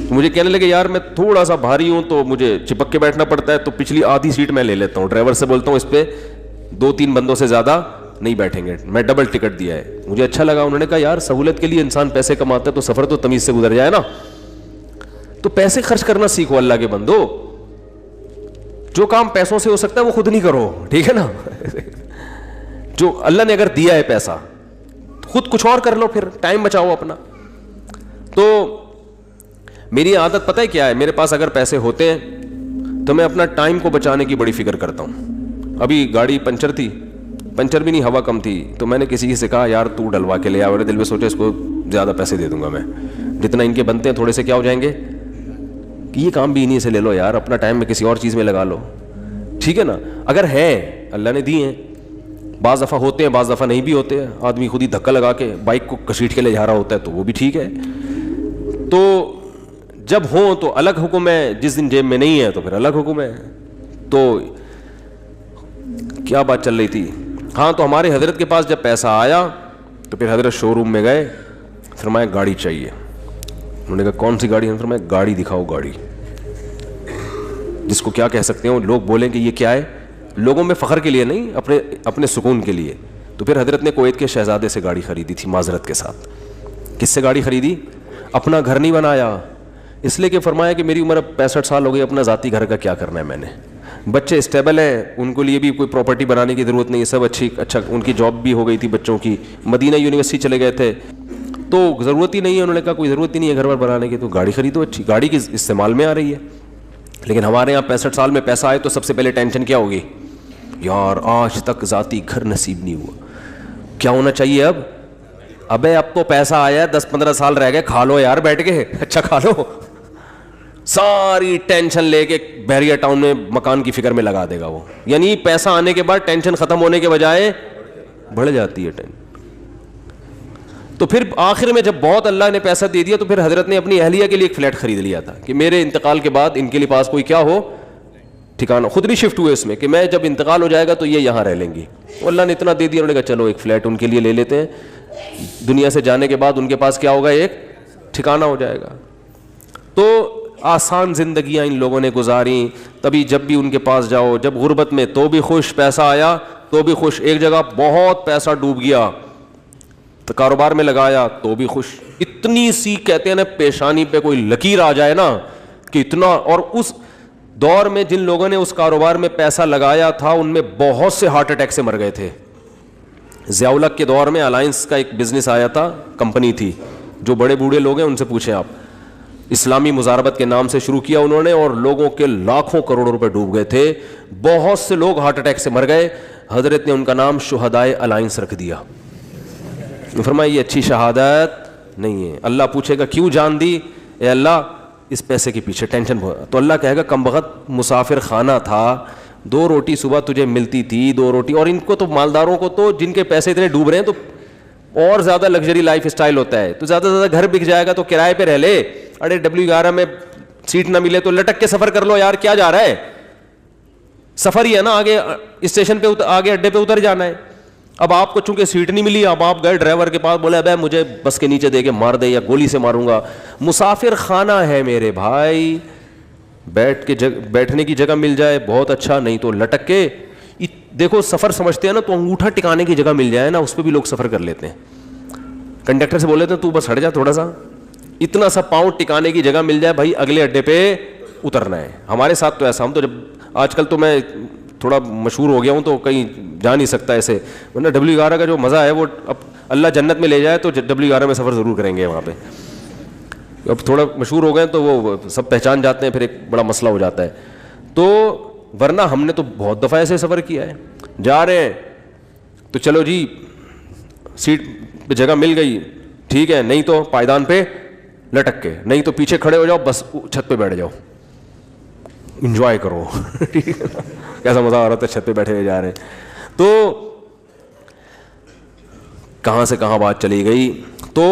مجھے کہنے لگے یار میں تھوڑا سا بھاری ہوں تو مجھے چپک کے بیٹھنا پڑتا ہے, تو پچھلی آدھی سیٹ میں لے لیتا ہوں. ڈرائیور سے بولتا ہوں اس پہ 2-3 بندوں سے زیادہ نہیں بیٹھیں گے, میں ڈبل ٹکٹ دیا ہے. مجھے اچھا لگا. انہوں نے کہا یار سہولت کے لیے انسان پیسے کماتا ہے تو سفر تو تمیز سے گزر جائے نا. تو پیسے خرچ کرنا سیکھو اللہ کے بندو. جو کام پیسوں سے ہو سکتا ہے وہ خود نہیں کرو, ٹھیک ہے نا. جو اللہ نے اگر دیا ہے پیسہ خود کچھ اور کر لو, پھر ٹائم بچاؤ اپنا. تو میری عادت پتہ ہے کیا ہے, میرے پاس اگر پیسے ہوتے ہیں تو میں اپنا ٹائم کو بچانے کی بڑی فکر کرتا ہوں. ابھی گاڑی پنچر تھی, پنچر بھی نہیں ہوا کم تھی, تو میں نے کسی سے کہا یار تو ڈلوا کے لے آ. میرے دل میں سوچا اس کو زیادہ پیسے دے دوں گا میں, جتنا ان کے بنتے ہیں تھوڑے سے کیا ہو جائیں گے, کہ یہ کام بھی انہیں سے لے لو یار, اپنا ٹائم میں کسی اور چیز میں لگا لو, ٹھیک ہے نا. اگر ہے اللہ نے دی ہیں, بعض دفعہ ہوتے ہیں بعض دفعہ نہیں بھی ہوتے ہیں. آدمی خود ہی دھکا لگا کے بائک کو گھسیٹ کے لے جا رہا ہوتا ہے تو وہ بھی ٹھیک ہے. تو جب ہوں تو الگ حکم ہے, جس دن جیب میں نہیں ہے تو پھر الگ حکم ہے. تو کیا بات چل رہی تھی, ہاں تو ہمارے حضرت کے پاس جب پیسہ آیا تو پھر حضرت شو روم میں گئے, فرمایا گاڑی چاہیے. انہوں نے کہا کون سی گاڑی ہے, فرمایا گاڑی دکھاؤ, گاڑی جس کو کیا کہہ سکتے ہیں, لوگ بولیں کہ یہ کیا ہے, لوگوں میں فخر کے لیے نہیں, اپنے سکون کے لیے. تو پھر حضرت نے کویت کے شہزادے سے گاڑی خریدی تھی معذرت کے ساتھ. کس سے گاڑی خریدی, اپنا گھر نہیں بنایا, اس لیے کہ فرمایا کہ میری عمر اب 65 سال ہو گئی, اپنا ذاتی گھر کا کیا کرنا ہے میں نے, بچے اسٹیبل ہیں, ان کو لیے بھی کوئی پراپرٹی بنانے کی ضرورت نہیں, سب اچھا ان کی جاب بھی ہو گئی تھی بچوں کی, مدینہ یونیورسٹی چلے گئے تھے, تو ضرورت ہی نہیں ہے. انہوں نے کہا کوئی ضرورت ہی نہیں ہے گھر بار بنانے کی, تو گاڑی خریدو اچھی, گاڑی کی استعمال میں آ رہی ہے. لیکن ہمارے یہاں 65 سال میں پیسہ آئے تو سب سے پہلے ٹینشن کیا ہوگی, یار آج تک ذاتی گھر نصیب نہیں ہوا, کیا ہونا چاہیے اب, ابے اب تو پیسہ آیا ہے 10-15 سال رہ گئے, کھا لو یار بیٹھ کے, اچھا کھا لو. ساری ٹینشن لے کے بحریہ ٹاؤن میں مکان کی فکر میں لگا دے گا وہ. یعنی پیسہ آنے کے بعد ٹینشن ختم ہونے کے بجائے بڑھ جاتی ہے ٹینشن. تو پھر آخر میں جب بہت اللہ نے پیسہ دے دیا تو پھر حضرت نے اپنی اہلیہ کے لیے ایک فلیٹ خرید لیا تھا کہ میرے انتقال کے بعد ان کے لیے پاس کوئی کیا ہو ٹھکانہ. خود بھی شفٹ ہوئے اس میں کہ میں جب انتقال ہو جائے گا تو یہ یہاں رہ لیں گی. اللہ نے اتنا دے دیا, انہوں نے کہا چلو ایک فلیٹ ان کے لیے لے لیتے ہیں, دنیا سے جانے کے بعد ان کے پاس کیا ہوگا, ایک ٹھکانہ ہو جائے گا. تو آسان زندگیاں ان لوگوں نے گزاری. تبھی جب بھی ان کے پاس جاؤ, جب غربت میں تو بھی خوش, پیسہ آیا تو بھی خوش, ایک جگہ بہت پیسہ ڈوب گیا تو کاروبار میں لگایا تو بھی خوش. اتنی سی کہتے ہیں نا پیشانی پہ کوئی لکیر آ جائے نا کہ اتنا. اور اس دور میں جن لوگوں نے اس کاروبار میں پیسہ لگایا تھا ان میں بہت سے ہارٹ اٹیک سے مر گئے تھے. ضیاء الحق کے دور میں الائنس کا ایک بزنس آیا تھا, کمپنی تھی, جو بڑے بوڑھے لوگ ہیں ان سے پوچھیں آپ, اسلامی مزاربت کے نام سے شروع کیا انہوں نے, اور لوگوں کے لاکھوں کروڑوں روپے ڈوب گئے تھے. بہت سے لوگ ہارٹ اٹیک سے مر گئے. حضرت نے ان کا نام شہدائے الائنس رکھ دیا. فرمایا یہ اچھی شہادت نہیں ہے. اللہ پوچھے گا کیوں جان دی, اے اللہ اس پیسے کے پیچھے ٹینشن بہت. تو اللہ کہے گا کم بخت مسافر خانہ تھا, 2 روٹی صبح تجھے ملتی تھی, 2 روٹی. اور ان کو تو مالداروں کو تو جن کے پیسے اتنے ڈوب رہے ہیں تو اور زیادہ لگژری لائف اسٹائل ہوتا ہے, تو زیادہ سے زیادہ گھر بک جائے گا تو کرائے پہ رہ لے. اڑے W11 میں سیٹ نہ ملے تو لٹک کے سفر کر لو یار, کیا جا رہا ہے, سفر ہی ہے نا, آگے اسٹیشن پہ آگے اڈے پہ اتر جانا ہے. اب آپ کو چونکہ سیٹ نہیں ملی, اب آپ گئے ڈرائیور کے پاس, بولے ابے مجھے بس کے نیچے دے کے مار دے یا گولی سے ماروں گا. مسافر خانہ ہے میرے بھائی, بیٹھنے کی جگہ مل جائے بہت اچھا, نہیں تو لٹک کے. دیکھو سفر سمجھتے ہیں نا, تو انگوٹھا ٹکانے کی جگہ مل جائے نا اس پہ بھی لوگ سفر کر لیتے ہیں. کنڈکٹر سے بولے تھے تو بس ہٹ جا تھوڑا سا, اتنا سا پاؤں ٹکانے کی جگہ مل جائے, بھائی اگلے اڈے پہ اترنا ہے. ہمارے ساتھ تو ایسا, ہم تو جب آج کل تو میں تھوڑا مشہور ہو گیا ہوں تو کہیں جا نہیں سکتا ایسے, ورنہ W11 کا جو مزہ ہے وہ اب اللہ جنت میں لے جائے تو W11 میں سفر ضرور کریں گے وہاں پہ. اب تھوڑا مشہور ہو گئے تو وہ سب پہچان جاتے ہیں, پھر ایک بڑا مسئلہ ہو جاتا ہے. تو ورنہ ہم نے تو بہت دفعہ ایسے سفر کیا ہے, جا رہے ہیں تو چلو جی سیٹ پہ جگہ مل گئی ٹھیک ہے, نہیں تو پائدان پہ لٹک کے, نہیں تو پیچھے کھڑے ہو جاؤ, بس چھت پہ بیٹھ جاؤ, انجوائے کرو. ٹھیک ہے نا, کیسا مزہ آ رہا تھا چھت پہ بیٹھے ہوئے جا رہے ہیں. تو کہاں سے کہاں بات چلی گئی. تو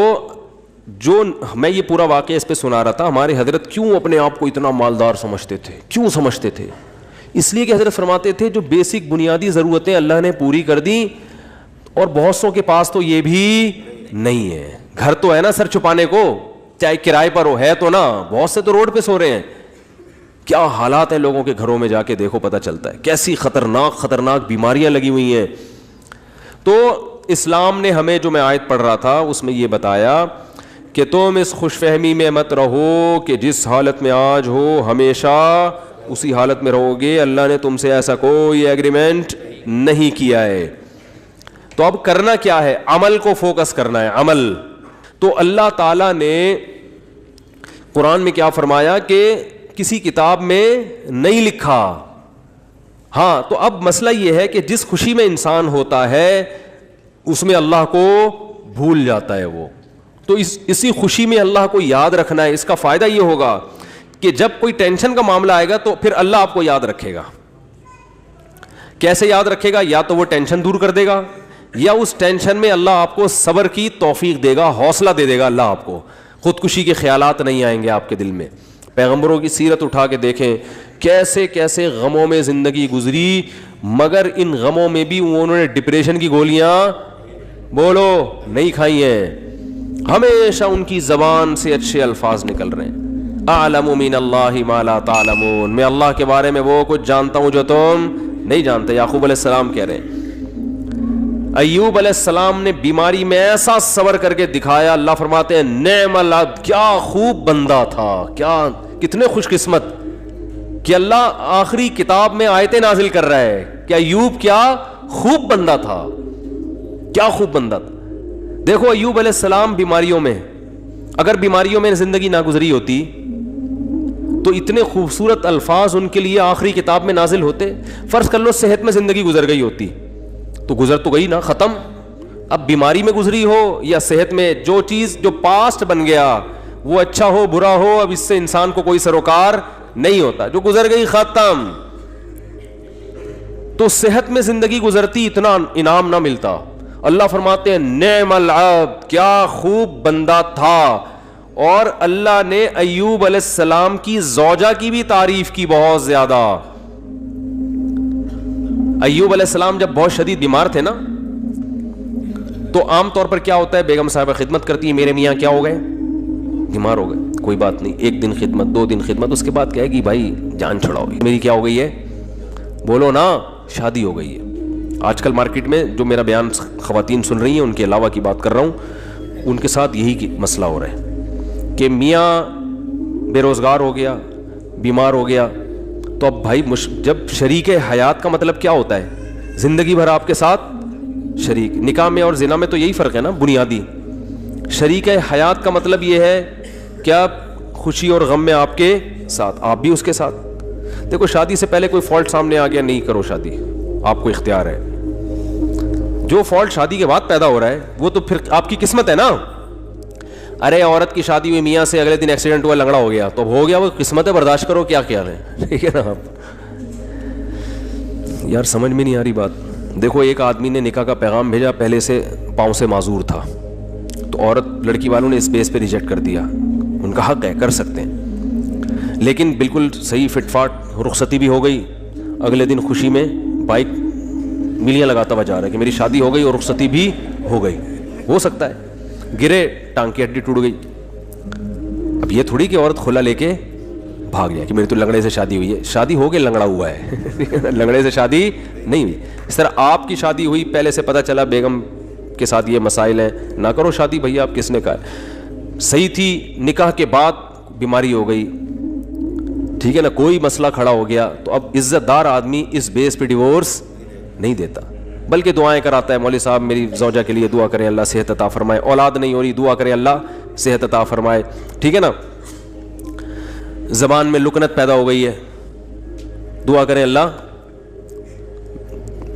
جو میں یہ پورا واقعہ اس پہ سنا رہا تھا, ہمارے حضرت کیوں اپنے آپ کو اتنا مالدار سمجھتے تھے, کیوں سمجھتے تھے؟ اس لیے کہ حضرت فرماتے تھے جو بیسک بنیادی ضرورتیں اللہ نے پوری کر دیں, اور بہت سو کے پاس تو یہ بھی نہیں ہے. گھر تو ہے نا سر چھپانے کو, چاہے کرائے پر ہو, ہے تو نا, بہت سے تو روڈ پہ سو رہے ہیں. کیا حالات ہیں لوگوں کے گھروں میں, جا کے دیکھو پتہ چلتا ہے کیسی خطرناک بیماریاں لگی ہوئی ہیں. تو اسلام نے ہمیں, جو میں آیت پڑھ رہا تھا اس میں یہ بتایا کہ تم اس خوش فہمی میں مت رہو کہ جس حالت میں آج ہو ہمیشہ اسی حالت میں رہو گے. اللہ نے تم سے ایسا کوئی ایگریمنٹ نہیں کیا ہے. تو اب کرنا کیا ہے؟ عمل کو فوکس کرنا ہے, عمل. تو اللہ تعالیٰ نے قرآن میں کیا فرمایا کہ کسی کتاب میں نہیں لکھا. ہاں, تو اب مسئلہ یہ ہے کہ جس خوشی میں انسان ہوتا ہے اس میں اللہ کو بھول جاتا ہے وہ. تو اسی خوشی میں اللہ کو یاد رکھنا ہے. اس کا فائدہ یہ ہوگا کہ جب کوئی ٹینشن کا معاملہ آئے گا تو پھر اللہ آپ کو یاد رکھے گا. کیسے یاد رکھے گا؟ یا تو وہ ٹینشن دور کر دے گا, یا اس ٹینشن میں اللہ آپ کو صبر کی توفیق دے گا, حوصلہ دے دے گا اللہ آپ کو. خودکشی کے خیالات نہیں آئیں گے آپ کے دل میں. پیغمبروں کی سیرت اٹھا کے دیکھیں, کیسے کیسے غموں میں زندگی گزری, مگر ان غموں میں بھی انہوں نے ڈپریشن کی گولیاں بولو نہیں کھائی ہیں. ہمیشہ ان کی زبان سے اچھے الفاظ نکل رہے ہیں. اعلم من اللہ ما لا تعلمون, میں اللہ کے بارے میں وہ کچھ جانتا ہوں جو تم نہیں جانتے. یعقوب علیہ السلام کہہ رہے ہیں. ایوب علیہ السلام نے بیماری میں ایسا صبر کر کے دکھایا. اللہ فرماتے ہیں نعم العبد, کیا خوب بندہ تھا, کیا کتنے خوش قسمت کہ اللہ آخری کتاب میں آیتیں نازل کر رہا ہے کہ ایوب کیا خوب بندہ تھا, کیا خوب بندہ تھا. دیکھو ایوب علیہ السلام بیماریوں میں, اگر بیماریوں میں زندگی نہ گزری ہوتی تو اتنے خوبصورت الفاظ ان کے لیے آخری کتاب میں نازل ہوتے. فرض کر لو صحت میں زندگی گزر گئی ہوتی تو گزر تو گئی نا, ختم. اب بیماری میں گزری ہو یا صحت میں, جو چیز جو پاسٹ بن گیا وہ اچھا ہو برا ہو, اب اس سے انسان کو کوئی سروکار نہیں ہوتا. جو گزر گئی ختم. تو صحت میں زندگی گزرتی اتنا انعام نہ ملتا. اللہ فرماتے ہیں نعم العبد, کیا خوب بندہ تھا. اور اللہ نے ایوب علیہ السلام کی زوجہ کی بھی تعریف کی بہت زیادہ. ایوب علیہ السلام جب بہت شدید بیمار تھے نا, تو عام طور پر کیا ہوتا ہے, بیگم صاحبہ خدمت کرتی ہے, میرے میاں کیا ہو گئے, بیمار ہو گئے, کوئی بات نہیں, 1 دن خدمت 2 دن خدمت, اس کے بعد کہے گی بھائی جان چھڑاؤ, میری کیا ہو گئی ہے, بولو نا, شادی ہو گئی ہے. آج کل مارکیٹ میں جو میرا بیان خواتین سن رہی ہیں ان کے علاوہ کی بات کر رہا ہوں, ان کے ساتھ یہی مسئلہ ہو رہا ہے کہ میاں بے روزگار ہو گیا, بیمار ہو گیا, تو اب بھائی جب شریک حیات کا مطلب کیا ہوتا ہے, زندگی بھر آپ کے ساتھ شریک. نکاح میں اور زنا میں تو یہی فرق ہے نا بنیادی. شریک حیات کا مطلب یہ ہے کیا خوشی اور غم میں آپ کے ساتھ, آپ بھی اس کے ساتھ. دیکھو شادی سے پہلے کوئی فالٹ سامنے آ گیا, نہیں کرو شادی, آپ کو اختیار ہے. جو فالٹ شادی کے بعد پیدا ہو رہا ہے وہ تو پھر آپ کی قسمت ہے نا. ارے عورت کی شادی ہوئی میاں سے, اگلے دن ایکسیڈنٹ ہوا, لنگڑا ہو گیا, تو ہو گیا, وہ قسمت ہے, برداشت کرو, کیا خیال ہے. ٹھیک ہے نا. آپ یار سمجھ میں نہیں آ رہی بات. دیکھو ایک آدمی نے نکاح کا پیغام بھیجا, پہلے سے پاؤں سے معذور تھا, تو عورت لڑکی والوں نے اس بیس پہ ریجیکٹ کر دیا. ان کا حق ہے, کر سکتے ہیں, لیکن بالکل صحیح فٹ فاٹ رخصتی بھی ہو گئی. اگلے دن خوشی میں بائک ملیاں لگاتا ہوا جا رہا ہے کہ میری شادی ہو گئی اور رخصتی بھی ہو گئی. ہو سکتا ہے گرے, ٹانگ کی ہڈی ٹوٹ گئی. اب یہ تھوڑی کہ عورت کھلا لے کے بھاگ جائے کہ میری تو لنگڑے سے شادی ہوئی ہے. شادی ہو کے لنگڑا ہوا ہے, لنگڑے سے شادی نہیں ہوئی. اس طرح آپ کی شادی ہوئی, پہلے سے پتہ چلا بیگم کے ساتھ یہ مسائل ہیں, نہ کرو شادی بھیا, آپ کس نے کہا. صحیح تھی, نکاح کے بعد بیماری ہو گئی, ٹھیک ہے نا, کوئی مسئلہ کھڑا ہو گیا تو اب عزت دار آدمی اس بیس پہ ڈیورس نہیں دیتا, بلکہ دعائیں کراتا ہے, مولوی صاحب میری زوجہ کے لیے دعا کریں اللہ صحت عطا فرمائے, اولاد نہیں ہو رہی دعا کریں اللہ صحت عطا فرمائے, ٹھیک ہے نا, زبان میں لکنت پیدا ہو گئی ہے دعا کریں اللہ.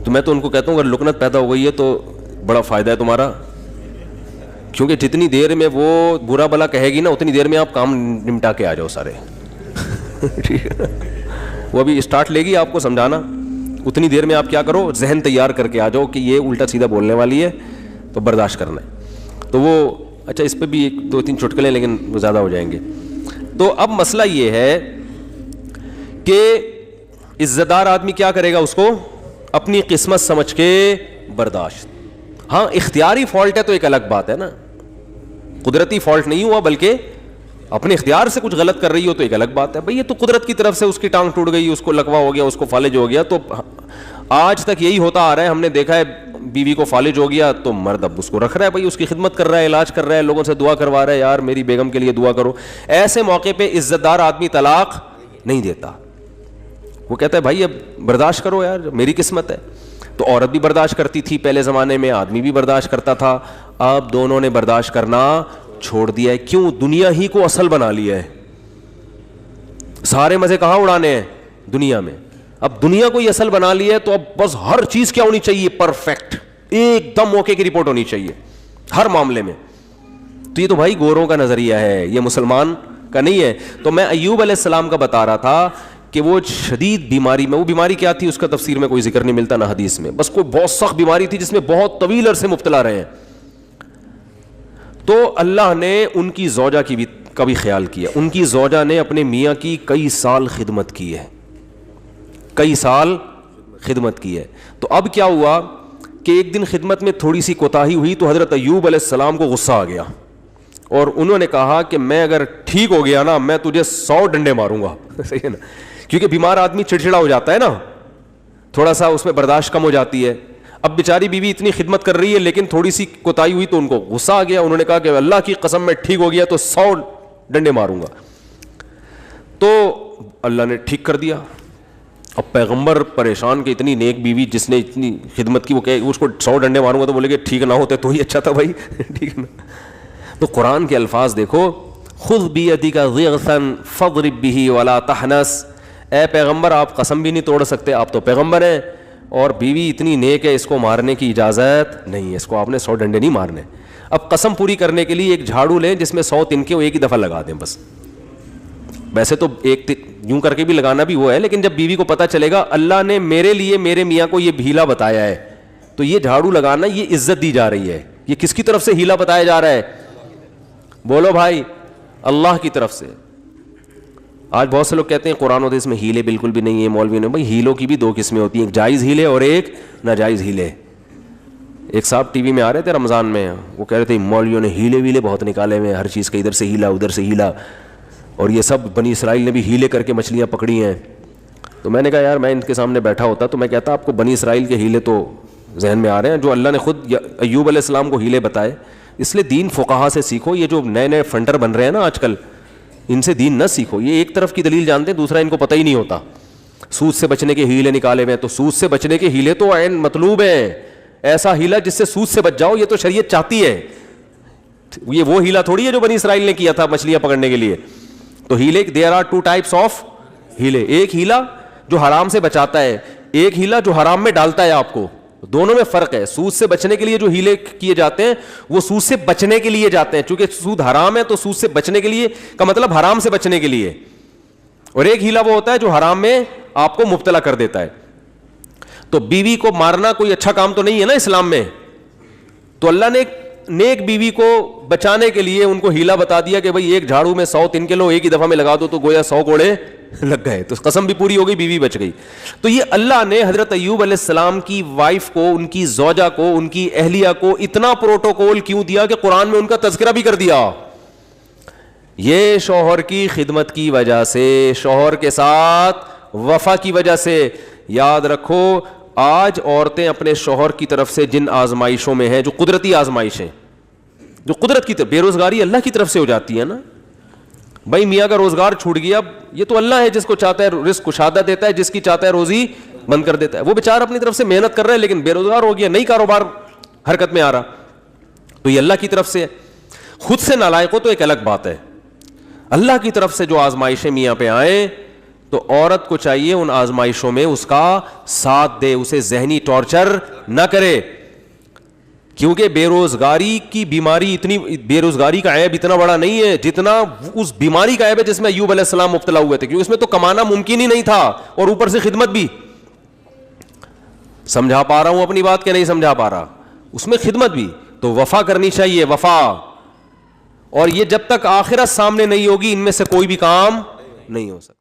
تو میں تو ان کو کہتا ہوں اگر لکنت پیدا ہو گئی ہے تو بڑا فائدہ ہے تمہارا, کیونکہ جتنی دیر میں وہ برا بلا کہے گی نا اتنی دیر میں آپ کام نمٹا کے آ جاؤ سارے. ٹھیک ہے, وہ ابھی اسٹارٹ لے گی آپ کو سمجھانا, اتنی دیر میں آپ کیا کرو, ذہن تیار کر کے آ جاؤ کہ یہ الٹا سیدھا بولنے والی ہے تو برداشت کرنا ہے. تو وہ اچھا اس پہ بھی ایک دو تین چٹکلے لیکن وہ زیادہ ہو جائیں گے. تو اب مسئلہ یہ ہے کہ عزت دار آدمی کیا کرے گا, اس کو اپنی قسمت سمجھ کے برداشت. ہاں اختیاری فالٹ ہے تو ایک الگ بات ہے نا, قدرتی فالٹ نہیں ہوا بلکہ اپنے اختیار سے کچھ غلط کر رہی ہو تو ایک الگ بات ہے. بھئی یہ تو قدرت کی طرف سے اس کی ٹانگ ٹوٹ گئی, اس کو لکوا ہو گیا, اس کو فالج ہو گیا. تو آج تک یہی ہوتا آ رہا ہے, ہم نے دیکھا ہے بیوی کو فالج ہو گیا تو مرد اب اس کو رکھ رہا ہے, بھئی اس کی خدمت کر رہا ہے, علاج کر رہا ہے, لوگوں سے دعا کروا رہا ہے, یار میری بیگم کے لیے دعا کرو. ایسے موقع پہ عزت دار آدمی طلاق نہیں دیتا, وہ کہتا ہے بھائی اب برداشت کرو یار میری قسمت ہے. تو عورت بھی برداشت کرتی تھی پہلے زمانے میں, آدمی بھی برداشت کرتا تھا, اب دونوں نے برداشت کرنا چھوڑ دیا ہے. کیوں؟ دنیا ہی کو اصل بنا لیا ہے, سارے مزے کہاں اڑانے ہیں دنیا میں. اب دنیا کو ہی اصل بنا لیا ہے تو اب بس ہر چیز کیا ہونی چاہیے, پرفیکٹ, ایک دم موقع کی رپورٹ ہونی چاہیے ہر معاملے میں. تو یہ تو بھائی گوروں کا نظریہ ہے, یہ مسلمان کا نہیں ہے. تو میں ایوب علیہ السلام کا بتا رہا تھا کہ وہ شدید بیماری میں, وہ بیماری کیا تھی اس کا تفسیر میں کوئی ذکر نہیں ملتا نہ حدیث میں, بس کوئی بہت سخت بیماری تھی جس میں بہت طویل عرصے مبتلا رہے ہیں. تو اللہ نے ان کی زوجہ کی بھی کا بھی خیال کیا. ان کی زوجہ نے اپنے میاں کی کئی سال خدمت کی ہے, کئی سال خدمت کی ہے. تو اب کیا ہوا کہ ایک دن خدمت میں تھوڑی سی کوتاہی ہوئی تو حضرت ایوب علیہ السلام کو غصہ آ گیا اور انہوں نے کہا کہ میں اگر ٹھیک ہو گیا نا میں تجھے 100 ڈنڈے ماروں گا. صحیح ہے نا, کیونکہ بیمار آدمی چڑچڑا ہو جاتا ہے نا, تھوڑا سا اس میں برداشت کم ہو جاتی ہے. اب بیچاری بیوی اتنی خدمت کر رہی ہے لیکن تھوڑی سی کوتاہی ہوئی تو ان کو غصہ آ گیا. انہوں نے کہا کہ اللہ کی قسم میں ٹھیک ہو گیا تو 100 ڈنڈے ماروں گا. تو اللہ نے ٹھیک کر دیا. اب پیغمبر پریشان کہ اتنی نیک بیوی جس نے اتنی خدمت کی, وہ کہ اس کو 100 ڈنڈے ماروں گا, تو بولے کہ ٹھیک نہ ہوتے تو ہی اچھا تھا بھائی. ٹھیک ہے نا. تو قرآن کے الفاظ دیکھو, خذ بیدک ضغثا فاضرب به ولا تحنس. اے پیغمبر آپ قسم بھی نہیں توڑ سکتے, آپ تو پیغمبر ہیں, اور بیوی اتنی نیک ہے اس کو مارنے کی اجازت نہیں ہے, اس کو آپ نے 100 ڈنڈے نہیں مارنے. اب قسم پوری کرنے کے لیے ایک جھاڑو لیں جس میں 100 تنکے وہ ایک ہی دفعہ لگا دیں بس. ویسے تو ایک یوں کر کے بھی لگانا بھی وہ ہے, لیکن جب بیوی کو پتہ چلے گا اللہ نے میرے لیے میرے میاں کو یہ ہیلا بتایا ہے تو یہ جھاڑو لگانا یہ عزت دی جا رہی ہے. یہ کس کی طرف سے ہیلا بتایا جا رہا ہے؟ بولو بھائی, اللہ کی طرف سے. آج بہت سے لوگ کہتے ہیں قرآن و حدیث میں ہیلے بالکل بھی نہیں ہے, مولوی نے. بھائی ہیلوں کی بھی 2 قسمیں ہوتی ہیں, ایک جائز ہیلے اور ایک ناجائز ہیلے. ایک صاحب ٹی وی میں آ رہے تھے رمضان میں, وہ کہہ رہے تھے مولویوں نے ہیلے ویلے بہت نکالے ہوئے ہیں, ہر چیز کا ادھر سے ہیلا ادھر سے ہیلا, اور یہ سب بنی اسرائیل نے بھی ہیلے کر کے مچھلیاں پکڑی ہیں. تو میں نے کہا یار میں ان کے سامنے بیٹھا ہوتا تو میں کہتا آپ کو بنی اسرائیل کے ہیلے تو ذہن میں آ رہے ہیں جو اللہ نے خود ایوب علیہ السلام کو ہیلے بتائے. اس لیے دین فقہا سے سیکھو. یہ جو نئے نئے فنڈر بن رہے ہیں نا آج کل, ان سے دین نہ سیکھو. یہ ایک طرف کی دلیل جانتے ہیں, دوسرا ان کو پتہ ہی نہیں ہوتا. سود سے بچنے کے ہیلے نکالے ہوئے ہیں, تو سود سے بچنے کے ہیلے تو عین مطلوب ہیں. ایسا ہیلا جس سے سود سے بچ جاؤ, یہ تو شریعت چاہتی ہے. یہ وہ ہیلا تھوڑی ہے جو بنی اسرائیل نے کیا تھا مچھلیاں پکڑنے کے لیے. تو ہیلے دیر آر 2 types آف ہیلے. ایک ہیلا جو حرام سے بچاتا ہے, ایک ہیلا جو حرام میں ڈالتا ہے آپ کو. دونوں میں فرق ہے. سود سے بچنے کے لیے جو ہیلے کیے جاتے ہیں وہ سود سے بچنے کے لیے جاتے ہیں, چونکہ سود حرام ہے تو سود سے بچنے کے لیے کا مطلب حرام سے بچنے کے لیے. اور ایک ہیلا وہ ہوتا ہے جو حرام میں آپ کو مبتلا کر دیتا ہے. تو بیوی کو مارنا کوئی اچھا کام تو نہیں ہے نا اسلام میں. تو اللہ نے ایک نیک بیوی کو بچانے کے لیے ان کو ہیلا بتا دیا کہ بھئی ایک جھاڑو میں 100 تنکے لو, ایک ہی دفعہ میں لگا دو تو گویا 100 کوڑے لگ گئے. تو قسم بھی پوری ہو گئی, بیوی بچ گئی. تو یہ اللہ نے حضرت ایوب علیہ السلام کی وائف کو, ان کی زوجہ کو, ان کی اہلیہ کو اتنا پروٹوکول کیوں دیا کہ قرآن میں ان کا تذکرہ بھی کر دیا. یہ شوہر کی خدمت کی وجہ سے, شوہر کے ساتھ وفا کی وجہ سے. یاد رکھو آج عورتیں اپنے شوہر کی طرف سے جن آزمائشوں میں ہیں, جو قدرتی آزمائشیں, جو قدرت کی طرف, بے روزگاری اللہ کی طرف سے ہو جاتی ہے نا. بھائی میاں کا روزگار چھوٹ گیا, یہ تو اللہ ہے جس کو چاہتا ہے رزق کشادہ دیتا ہے, جس کی چاہتا ہے روزی بند کر دیتا ہے. وہ بیچارہ اپنی طرف سے محنت کر رہا ہے لیکن بے روزگار ہو گیا, نہیں کاروبار حرکت میں آ رہا, تو یہ اللہ کی طرف سے ہے. خود سے نالائق ہو تو ایک الگ بات ہے, اللہ کی طرف سے جو آزمائشیں میاں پہ آئیں تو عورت کو چاہیے ان آزمائشوں میں اس کا ساتھ دے, اسے ذہنی ٹارچر نہ کرے, کیونکہ بے روزگاری کی بیماری اتنی, بے روزگاری کا عیب اتنا بڑا نہیں ہے جتنا اس بیماری کا عیب ہے جس میں ایوب علیہ السلام مبتلا ہوئے تھے, کیونکہ اس میں تو کمانا ممکن ہی نہیں تھا اور اوپر سے خدمت بھی. سمجھا پا رہا ہوں اپنی بات کہ نہیں سمجھا پا رہا؟ اس میں خدمت بھی, تو وفا کرنی چاہیے, وفا. اور یہ جب تک آخرت سامنے نہیں ہوگی ان میں سے کوئی بھی کام نہیں ہو سکتا.